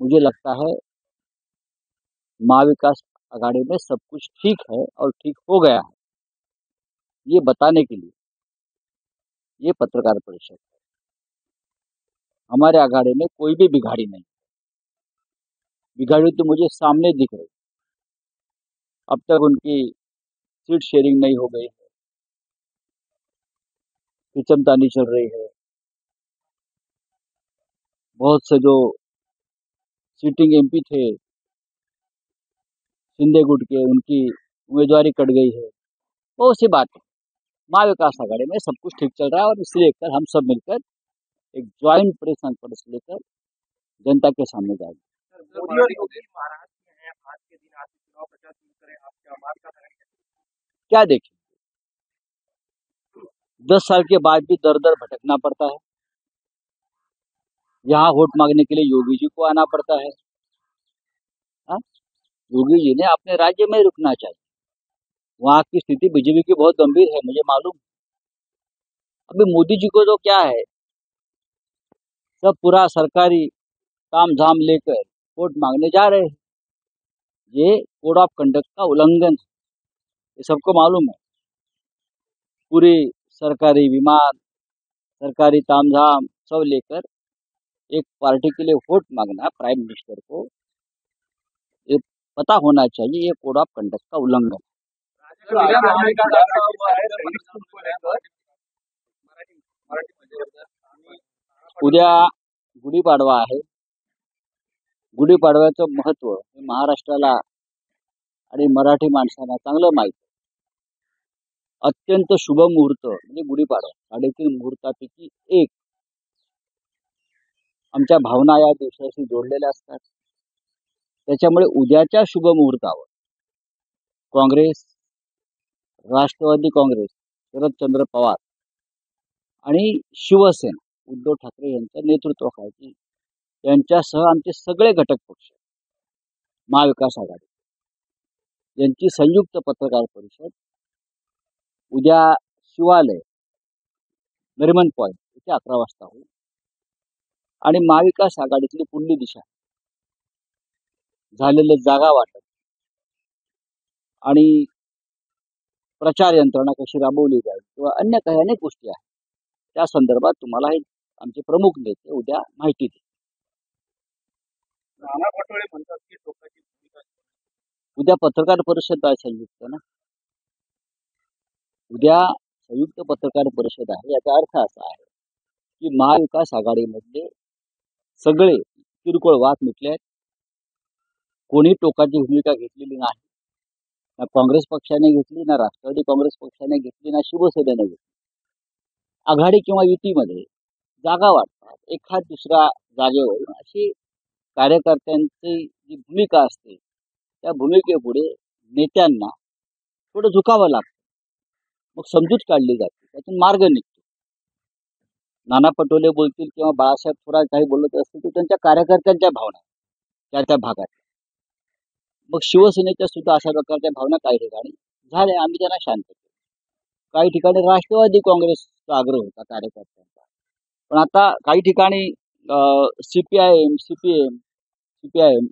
मुझे लगता है महाविकास आघाड़ी में सब कुछ ठीक है और ठीक हो गया है, ये बताने के लिए ये पत्रकार परिषद है। हमारे आघाड़ी में कोई भी बिगाड़ी नहीं, बिगाड़ी तो मुझे सामने दिख रही। अब तक उनकी सीट शेयरिंग नहीं हो गई है, खींचमतानी चल रही है। बहुत से जो सिटिंग एमपी थे शिंदे गुट के, उनकी उम्मीदवारी कट गई है। बहुत सी बात है। महाविकास आघाड़ी में सब कुछ ठीक चल रहा है और इसलिए लेकर हम सब मिलकर एक ज्वाइंट प्रेस कॉन्फ्रेंस लेकर जनता के सामने जाएंगे। मोदी और योगी महाराष्ट्र में हैं, आज के दिन आज चुनाव प्रचार शुरू करें, आप क्या महाविकास आघाड़ी क्या देखें, 10 साल के बाद भी दर दर भटकना पड़ता है। यहाँ वोट मांगने के लिए योगी जी को आना पड़ता है। हा? योगी जी ने अपने राज्य में रुकना चाहिए। वहाँ की स्थिति बीजेपी की बहुत गंभीर है, मुझे मालूम। अभी मोदी जी को तो क्या है, सब पूरा सरकारी काम झाम लेकर वोट मांगने जा रहे हैं। ये कोड ऑफ कंडक्ट का उल्लंघन है, ये सबको मालूम है। पूरी सरकारी विमान, सरकारी तामझाम सब लेकर एक पार्टी के लिए वोट मांगना प्राइम मिनिस्टर को, ये पता होना चाहिए ये कोड ऑफ कंडक्ट का उल्लंघन है। उद्या गुढीपाडवा आहे। गुढीपाडव्याचं महत्त्व हे महाराष्ट्राला आणि मराठी माणसांना चांगलं माहिती आहे। अत्यंत शुभ मुहूर्त म्हणजे गुढीपाडवा, 3.5 मुहूर्तापैकी एक। आमच्या भावना या दिवसाशी जोडलेल्या असतात। त्याच्यामुळे उद्याच्या शुभ मुहूर्तावर काँग्रेस, राष्ट्रवादी काँग्रेस, शरदचंद्र पवार आणि शिवसेना उद्धव ठाकरे यांच्या नेतृत्वाखाली यांच्यासह आमचे सगळे घटक पक्ष महाविकास आघाडी यांची संयुक्त पत्रकार परिषद उद्या शिवालय नरिमन पॉइंट इथे 11 वाजता होईल। आणि महाविकास आघाडीतली पुढली दिशा, झालेलं जागा वाटप आणि प्रचार यंत्रणा कशी राबवली जाईल किंवा अन्य काही अनेक गोष्टी आहेत, त्या संदर्भात तुम्हाला हे आमचे प्रमुख नेते उद्या माहिती देतील। नाना पटोले म्हणतात की टोकाची भूमिका उद्या पत्रकार परिषद आहे संयुक्त ना, उद्या संयुक्त पत्रकार परिषद आहे। याचा अर्थ असा आहे की महाविकास आघाडीमधले सगळे किरकोळ वाद मिटले आहेत। कोणी टोकाची भूमिका घेतलेली नाही, ना काँग्रेस पक्षाने घेतली, ना राष्ट्रवादी काँग्रेस पक्षाने घेतली, ना शिवसेनेने घेतली। आघाडी किंवा युतीमध्ये जागा वाटतात, एखाद दुसऱ्या जागेवरून अशी कार्यकर्त्यांची जी भूमिका असते त्या भूमिकेपुढे नेत्यांना थोडं झुकावं लागतं, मग समजूत काढली जाते, त्यातून मार्ग निघतो। नाना पटोले बोलतील किंवा बाळासाहेब थोरात काही बोलत असतील तर त्यांच्या कार्यकर्त्यांच्या भावना त्या भागात, मग शिवसेनेच्या सुद्धा अशा प्रकारच्या भावना काही ठिकाणी झाल्या, आम्ही त्यांना शांत केलं। काही ठिकाणी राष्ट्रवादी काँग्रेसचा आग्रह होता कार्यकर्त्यांचा, पण आता काही ठिकाणी सीपीआयएम, सीपीआयएम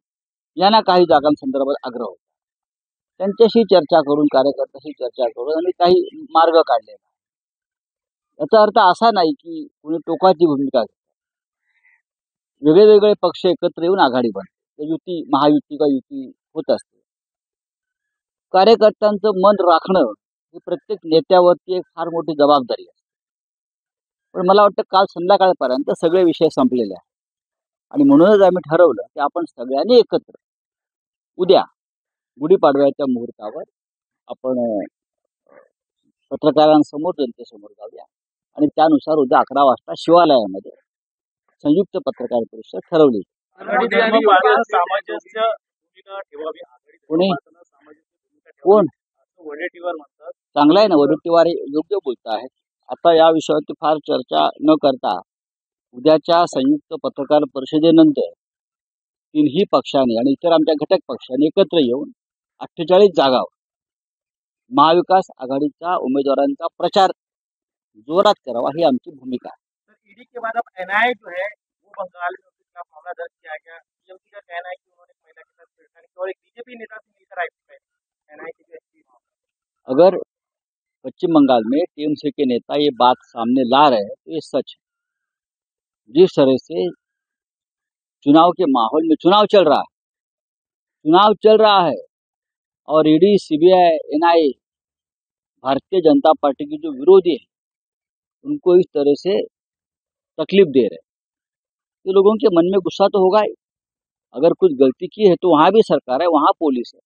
यांना काही जागांसंदर्भात आग्रह होता। त्यांच्याशी चर्चा करून, कार्यकर्त्यांशी चर्चा करून आणि काही मार्ग काढलेला। याचा अर्थ असा नाही की कोणी टोकाची भूमिका घेतात। वेगळे पक्ष एकत्र येऊन आघाडी बनते, युती, महायुती का युती होत असते। कार्यकर्त्यांचं मन राखणं ही प्रत्येक नेत्यावरती एक फार मोठी जबाबदारी असते। पण मला वाटतं काल संध्याकाळपर्यंत सगळे विषय संपलेले आहेत आणि म्हणूनच आम्ही ठरवलं की आपण सगळ्यांनी एकत्र उद्या गुढीपाडव्याच्या मुहूर्तावर आपण पत्रकारांसमोर, जनतेसमोर जाऊया आणि त्यानुसार उद्या 11 वाजता शिवालयामध्ये संयुक्त पत्रकार परिषद ठरवली। कोणी कोण चांगला आहे ना, वडेट्टीवार योग्य बोलत आहेत। आता या विषयावरती फार चर्चा न करता उद्याच्या संयुक्त पत्रकार परिषदेनंतर तीनही पक्षांनी आणि इतर आमच्या घटक पक्षांनी एकत्र येऊन 48 जागावर महाविकास आघाडीच्या उमेदवारांचा प्रचार जोरात करावा, ही आमची भूमिका है। ईडी के बाद अब एनआईए जो है वो बंगाल में उसका मामला दर्ज किया गया, अगर पश्चिम बंगाल में टीएमसी के नेता ये बात सामने ला रहे हैं तो ये सच है। जिस तरह से चुनाव के माहौल में चुनाव चल रहा है और ED, CBI, NIA, Bharatiya Janata party की जो विरोधी है उनको इस तरह से तकलीफ दे रहे हैं, तो लोगों के मन में गुस्सा तो होगा ही। अगर कुछ गलती की है तो वहाँ भी सरकार है, वहाँ पुलिस है,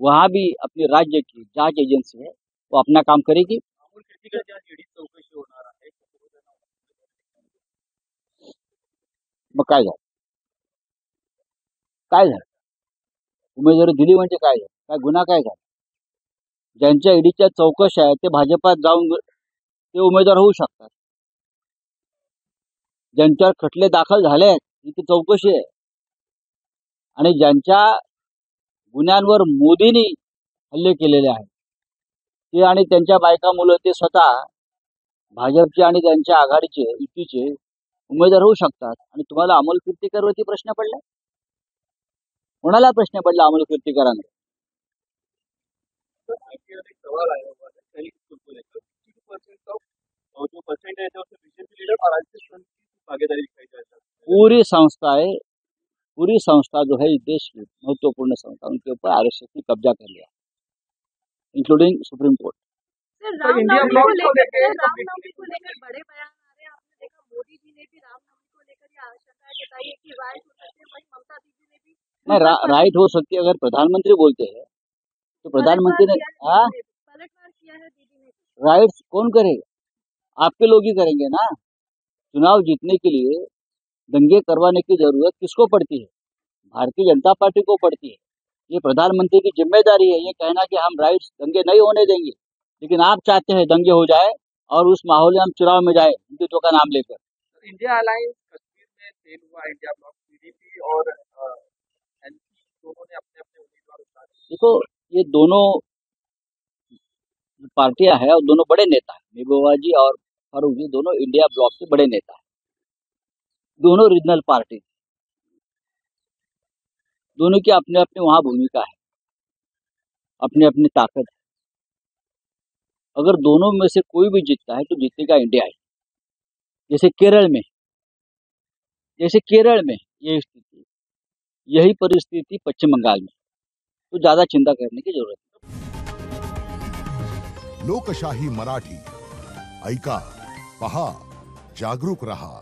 वहाँ भी अपने राज्य की जांच एजेंसी है, वो अपना काम करेगी। अमोल कीर्तीकर आज ईडी चौकशी होणार आहे. मग काय झालं उमेदवारी दिली म्हणजे काय गुन्हा काय झाला? ज्यांच्या ईडीच्या चौकशा आहेत ते भाजपात जाऊन ते उमेदवार होऊ शकतात. ज्यांच्यावर खटले दाखल झाले आहेत तिथे चौकशी आहे आणि ज्यांच्या गुन्ह्यांवर मोदींनी हल्ले केलेले आहेत ते आणि त्यांच्या बायका मुलं ते स्वतः भाजपचे आणि त्यांच्या आघाडीचे युतीचे उमेदवार होऊ शकतात. आणि तुम्हाला अमोल कीर्तीकरवरती प्रश्न पडला? कोणाला प्रश्न पडला अमोल कीर्तीकरांना? सवाल आया हुआ है पहले को लेकर 52% का और जो परसेंट है उसमें बीजेपी लीडर और राजनीतिक फ्रंट की भागीदारी दिखाई जा रही है. पूरी संस्था जो है इस देश की महत्वपूर्ण संस्था उनके ऊपर आरएसएस ने कब्जा कर लिया, including supreme court. India block को लेकर रामनवमी को लेकर बड़े बयान आ रहे हैं। आपने देखा मोदी जी ने भी रामनवमी को लेकर ये आशंका जताई है कि राइट हो सकते हैं, वहीं ममता दीदी ने भी नहीं, राइट हो सकती है। अगर प्रधानमंत्री बोलते हैं तो प्रधानमंत्री ने पलटवार किया है दीदी ने। राइट कौन करेगा? आपके लोग ही करेंगे ना। चुनाव जीतने के लिए दंगे करवाने की जरूरत किसको पड़ती है? भारतीय जनता पार्टी को पड़ती है। ये प्रधानमंत्री की जिम्मेदारी है ये कहना कि हम राइट्स दंगे नहीं होने देंगे, लेकिन आप चाहते हैं दंगे हो जाए और उस माहौल में हम चुनाव में जाए हिंदुत्व का नाम लेकर। इंडिया अलायंस कश्मीर में फेल हुआ। इंडिया ब्लॉक पीडीपी और एनपी दोनों ने अपने अपने उम्मीदवार उतारे। देखो, ये दोनों पार्टियां हैं और दोनों बड़े नेता हैं। महबूबा जी और फारूक जी दोनों इंडिया ब्लॉक के बड़े नेता हैं। दोनों रीजनल पार्टी, दोनों की अपने अपने वहां भूमिका है, अपनी अपनी ताकत है। अगर दोनों में से कोई भी जीतता है तो जीतेगा इंडिया ही। जैसे केरल में ये स्थिति, यही परिस्थिति पश्चिम बंगाल में, तो ज्यादा चिंता करने की जरूरत नहीं। लोकशाही मराठी ऐका, पहा, जागरूक रहा।